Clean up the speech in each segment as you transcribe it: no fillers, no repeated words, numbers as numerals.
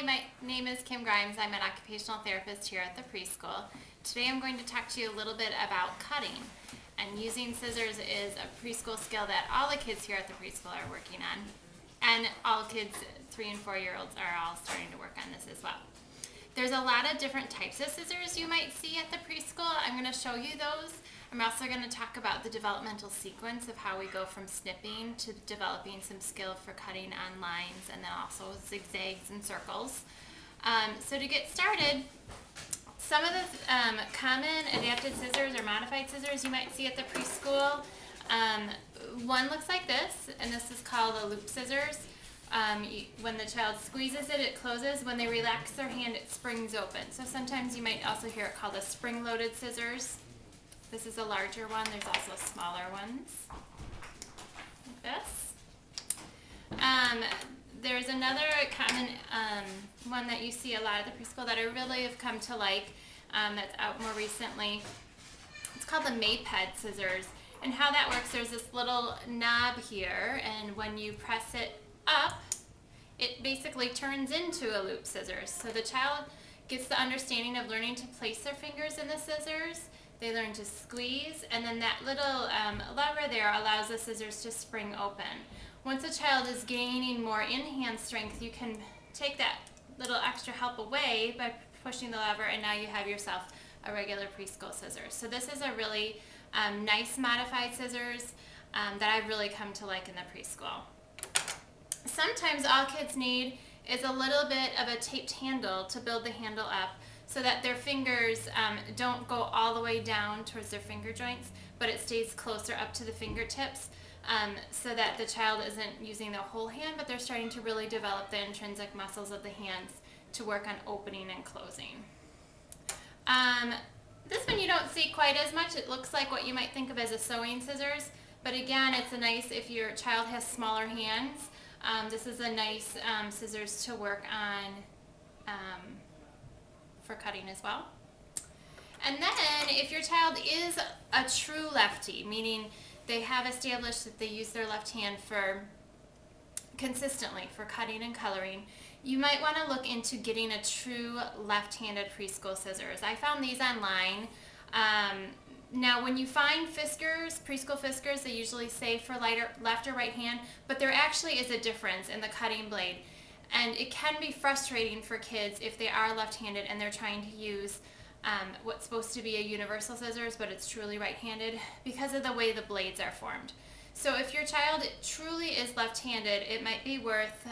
Hi, my name is Kim Grimes. I'm an occupational therapist here at the preschool. Today I'm going to talk to you a little bit about cutting. And using scissors is a preschool skill that all the kids here at the preschool are working on. And all kids 3 and 4 year olds are all starting to work on this as well. There's a lot of different types of scissors you might see at the preschool. I'm going to show you those. I'm also going to talk about the developmental sequence of how we go from snipping to developing some skill for cutting on lines and then also zigzags and circles. So to get started, some of the common adapted scissors or modified scissors you might see at the preschool, one looks like this, and this is called a loop scissors. When the child squeezes it, it closes. When they relax their hand, it springs open. So sometimes you might also hear it called a spring-loaded scissors. This is a larger one. There's also smaller ones, like this. There's another common one that you see a lot at the preschool that I really have come to like, that's out more recently. It's called the Maped scissors. And how that works, there's this little knob here, and when you press it up, it basically turns into a loop scissors. So the child gets the understanding of learning to place their fingers in the scissors. They learn to squeeze, and then that little lever there allows the scissors to spring open. Once a child is gaining more in-hand strength, you can take that little extra help away by pushing the lever, and now you have yourself a regular preschool scissors. So this is a really nice modified scissors that I've really come to like in the preschool. Sometimes all kids need is a little bit of a taped handle to build the handle up so that their fingers don't go all the way down towards their finger joints, but it stays closer up to the fingertips so that the child isn't using the whole hand, but they're starting to really develop the intrinsic muscles of the hands to work on opening and closing. This one you don't see quite as much. It looks like what you might think of as a sewing scissors, but again, it's a nice, if your child has smaller hands, this is a nice scissors to work on for cutting as well. And then if your child is a true lefty, meaning they have established that they use their left hand for consistently for cutting and coloring, you might want to look into getting a true left-handed preschool scissors. I found these online. Now when you find Fiskars, preschool Fiskars, they usually say for left or right hand, but there actually is a difference in the cutting blade. And it can be frustrating for kids if they are left-handed and they're trying to use what's supposed to be a universal scissors, but it's truly right-handed because of the way the blades are formed. So if your child truly is left-handed, it might be worth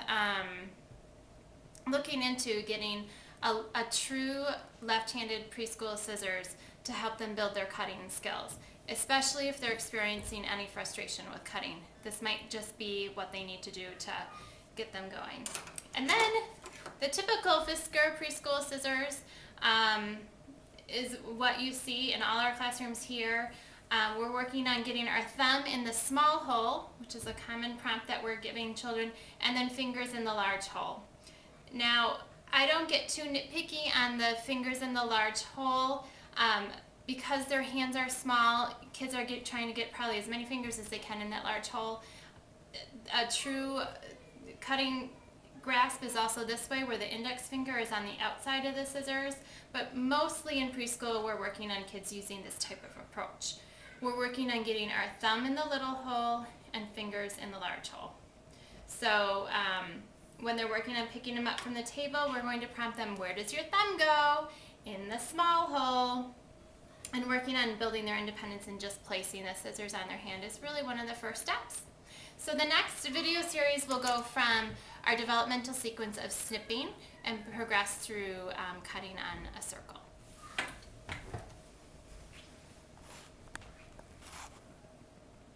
looking into getting a true left-handed preschool scissors to help them build their cutting skills, especially if they're experiencing any frustration with cutting. This might just be what they need to do to get them going. And then the typical Fiskar preschool scissors is what you see in all our classrooms here. We're working on getting our thumb in the small hole, which is a common prompt that we're giving children, and then fingers in the large hole. Now, I don't get too nitpicky on the fingers in the large hole because their hands are small. Kids are trying to get probably as many fingers as they can in that large hole. A true cutting grasp is also this way, where the index finger is on the outside of the scissors, but mostly in preschool we're working on kids using this type of approach. We're working on getting our thumb in the little hole and fingers in the large hole. So when they're working on picking them up from the table, we're going to prompt them, where does your thumb go? In the small hole. And working on building their independence and just placing the scissors on their hand is really one of the first steps. So the next video series will go from our developmental sequence of snipping and progress through cutting on a circle.